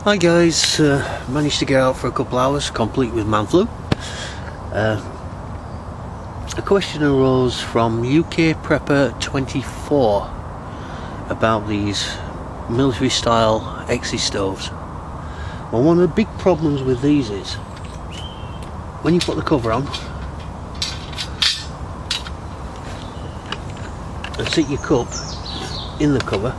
Hi guys, managed to get out for a couple hours, complete with man flu. A question arose from UK Prepper 24 about these military style Hexi stoves. Well, one of the big problems with these is when you put the cover on and sit your cup in the cover,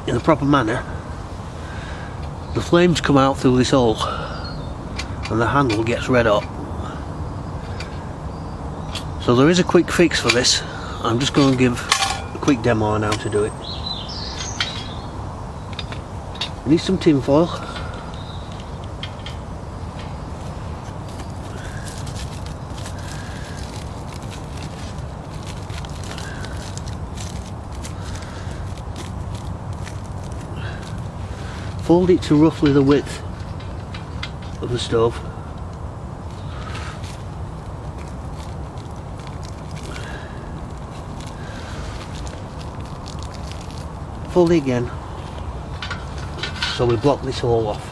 in the proper manner, the flames come out through this hole and the handle gets red hot. So there is a quick fix for this. I'm just going to give a quick demo on how to do it. You need some tin foil, fold it to roughly the width of the stove. Fold it again so we block this hole off.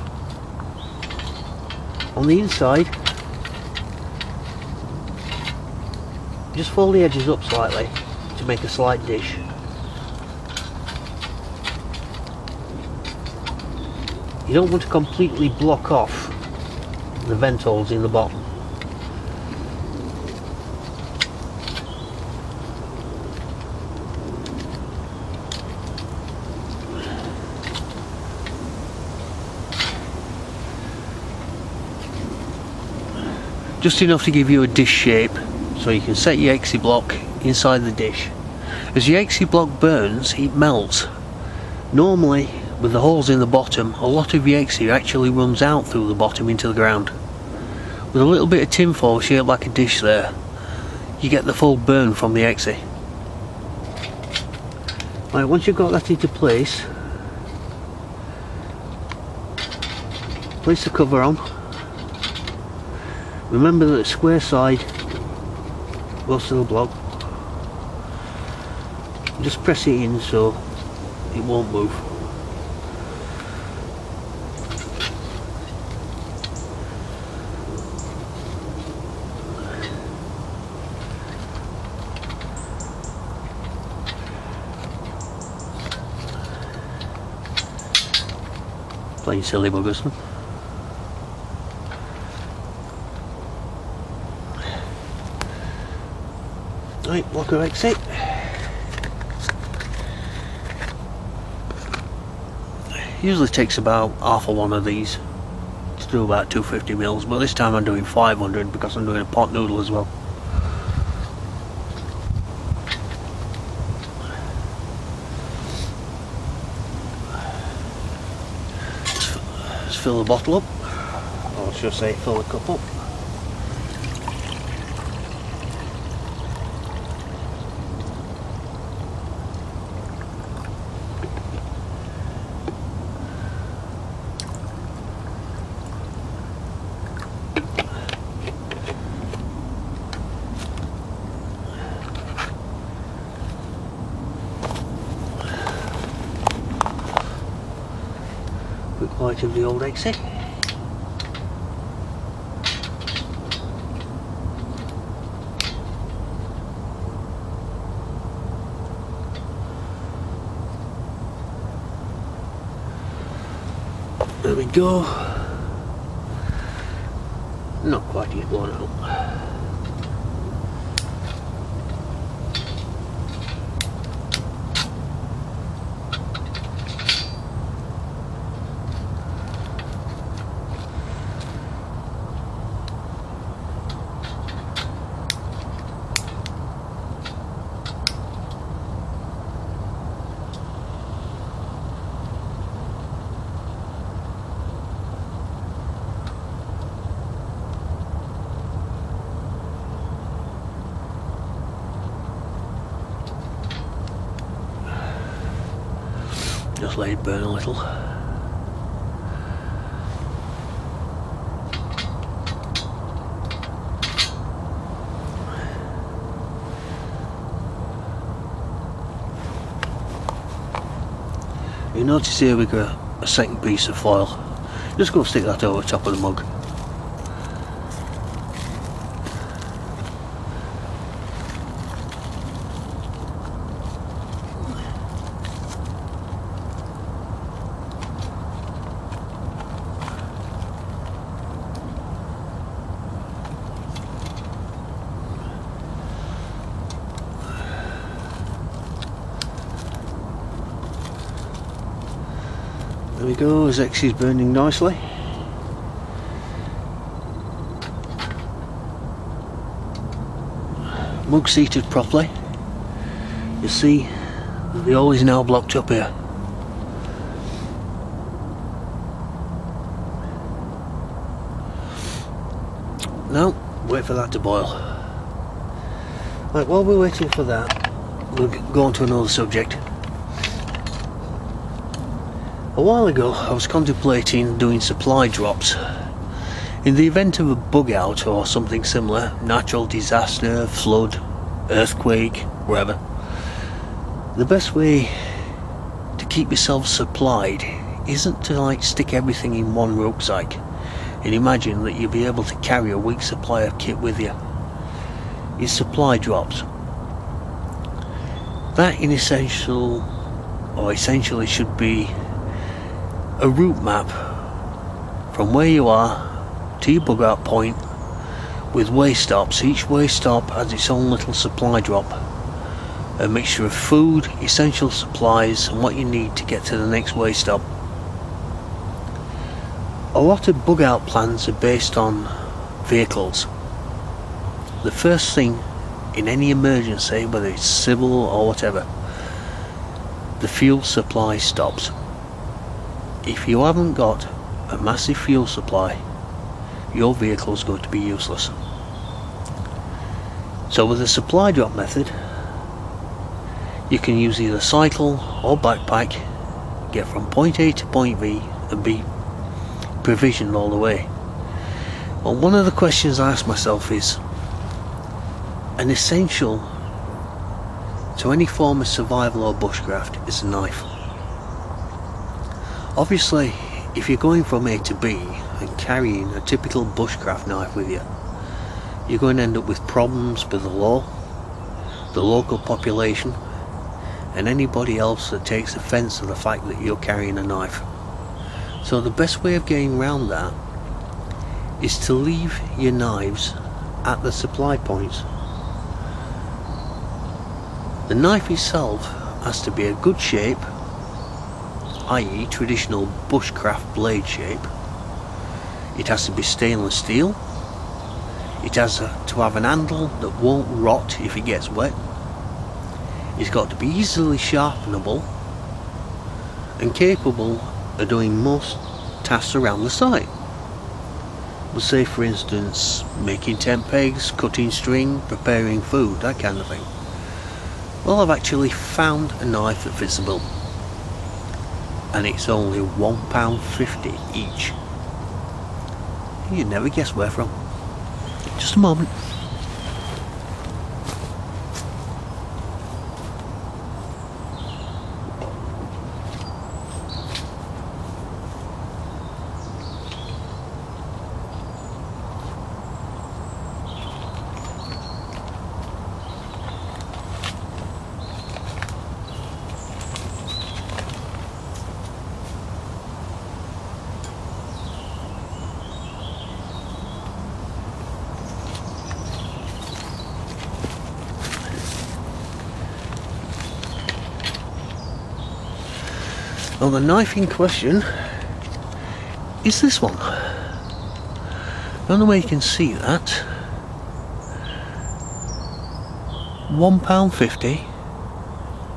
On the inside, just fold the edges up slightly to make a slight dish. You don't want to completely block off the vent holes in the bottom. Just enough to give you a dish shape so you can set your Hexi block inside the dish. As your Hexi block burns, it melts. Normally, with the holes in the bottom, a lot of your Hexi actually runs out through the bottom into the ground. With a little bit of tin foil shaped like a dish there, you get the full burn from the Hexi. Right, once you've got that into place, place the cover on. Remember that the square side goes to the block. Just press it in so it won't move. Plain silly buggers. Right, block of Hexi. Usually takes about half of one of these to do about 250 mils, but this time I'm doing 500 because I'm doing a pot noodle as well. Just fill the bottle up, or should I say fill the cup up. Quick light of the old Hexi. There we go. Not quite yet blown out. Just let it burn a little. You notice here we got a second piece of foil. Just go stick that over top of the mug. There we go, his Hexi's burning nicely. Mug seated properly. You see, the hole is now blocked up here. Now, wait for that to boil. Right, while we're waiting for that, we'll go on to another subject. A while ago I was contemplating doing supply drops. In the event of a bug out or something similar, natural disaster, flood, earthquake, wherever, the best way to keep yourself supplied isn't to like stick everything in one rucksack and imagine that you'll be able to carry a week's supply of kit with you. It's supply drops. That essentially should be a route map from where you are to your bug out point with way stops. Each way stop has its own little supply drop, a mixture of food, essential supplies and what you need to get to the next way stop. A lot of bug out plans are based on vehicles. The first thing in any emergency, whether it's civil or whatever, the fuel supply stops. If you haven't got a massive fuel supply, your vehicle is going to be useless. So with the supply drop method, you can use either cycle or backpack, get from point A to point B and be provisioned all the way. Well, one of the questions I ask myself is, an essential to any form of survival or bushcraft is a knife. Obviously, if you're going from A to B and carrying a typical bushcraft knife with you, you're going to end up with problems with the law, the local population, and anybody else that takes offence to the fact that you're carrying a knife. So the best way of getting around that is to leave your knives at the supply points. The knife itself has to be a good shape, i.e. traditional bushcraft blade shape. It has to be stainless steel. It has to have an handle that won't rot if it gets wet. It's got to be easily sharpenable and capable of doing most tasks around the site. We'll say for instance making tent pegs, cutting string, preparing food, that kind of thing. Well, I've actually found a knife that fits the bill, and it's only £1.50 each. You'd never guess where from. Just a moment. Well, the knife in question is this one. The only way you can see that, £1.50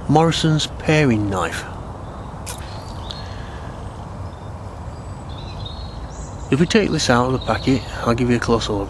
Morrison's paring knife. If we take this out of the packet, I'll give you a closer look.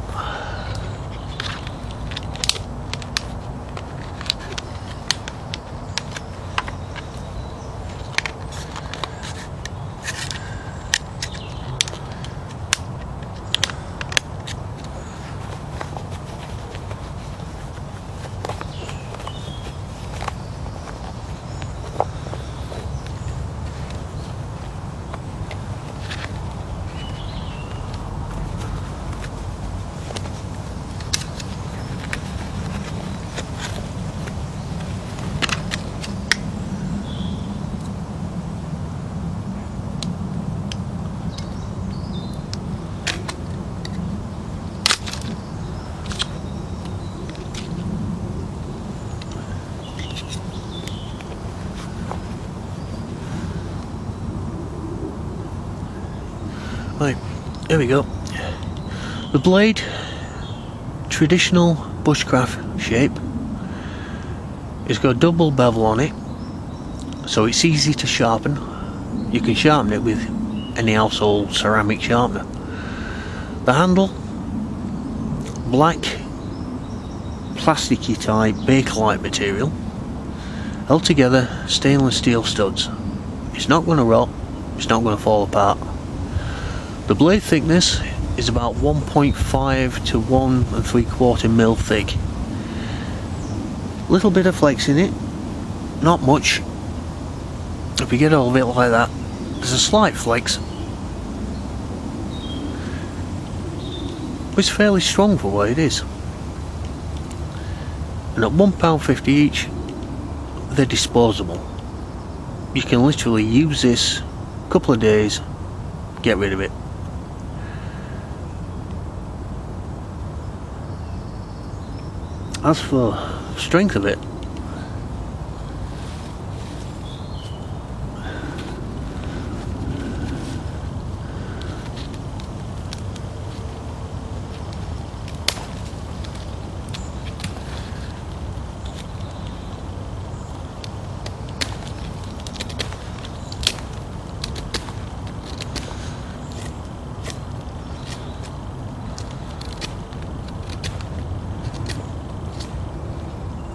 Right, here we go. The blade, traditional bushcraft shape. It's got a double bevel on it, so it's easy to sharpen. You can sharpen it with any household ceramic sharpener. The handle, black plasticky type Bakelite material, held together stainless steel studs. It's not going to rot, it's not going to fall apart. The blade thickness is about 1.5 to 1 3/4 mil thick. Little bit of flex in it, not much. If you get all of it like that, there's a slight flex. But it's fairly strong for what it is. And at £1.50 each, they're disposable. You can literally use this a couple of days, get rid of it. As for strength of it,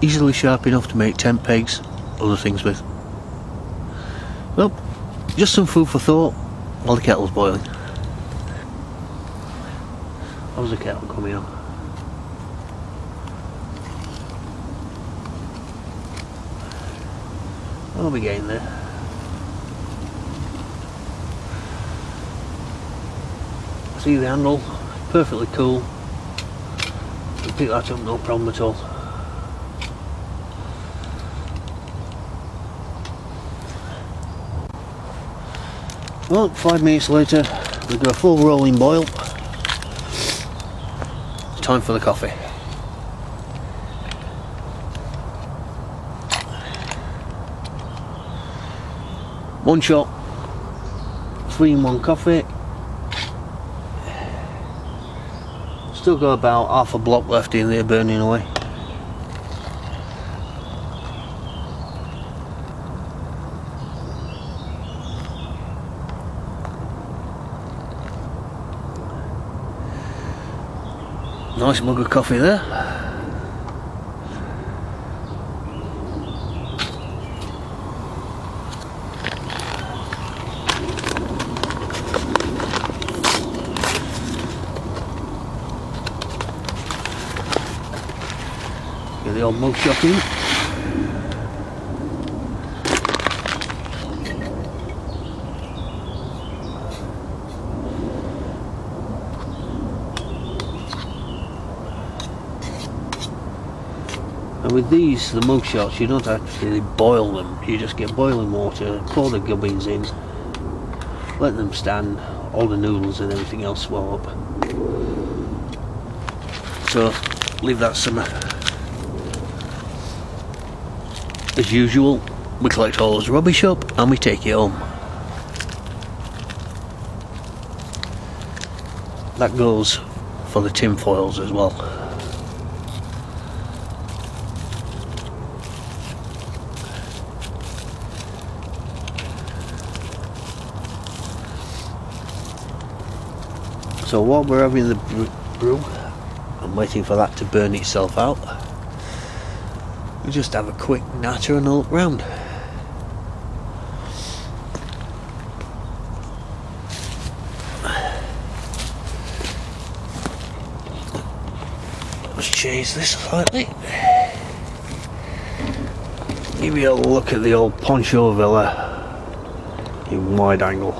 easily sharp enough to make tent pegs, other things with. Well, just some food for thought while the kettle's boiling. How's the kettle coming on? I'll be getting there. See the handle, perfectly cool. You pick that up, no problem at all. Well, 5 minutes later, we go full rolling boil. Time for the coffee. One shot, 3-in-1 coffee. Still got about half a block left in there burning away. Nice mug of coffee there. Get the old mug shot in. And with these, the mug shots, you don't actually boil them, you just get boiling water, pour the gubbins in, let them stand, all the noodles and everything else swell up. So, leave that simmer. As usual, we collect all this rubbish up and we take it home. That goes for the tin foils as well. So while we're having the brew, I'm waiting for that to burn itself out. We just have a quick natter and a look round. Let's change this slightly. Give you a look at the old Poncho Villa in wide angle.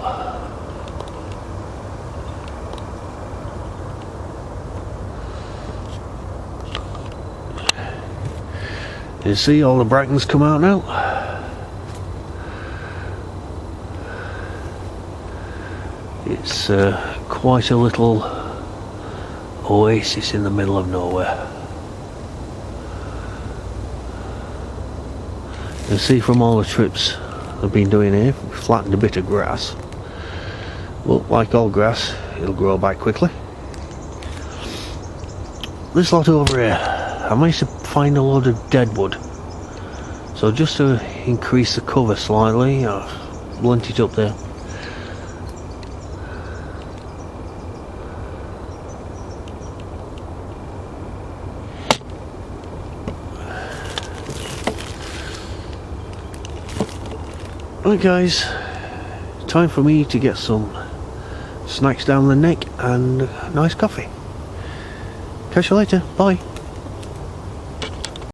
You see all the brackens come out now? It's quite a little oasis in the middle of nowhere. You see from all the trips I've been doing here, we flattened a bit of grass. Well, like all grass, it'll grow back quickly. This lot over here, I managed to find a load of deadwood. So just to increase the cover slightly, I've blunt it up there. Right guys, time for me to get some snacks down the neck and nice coffee. Catch you later, bye.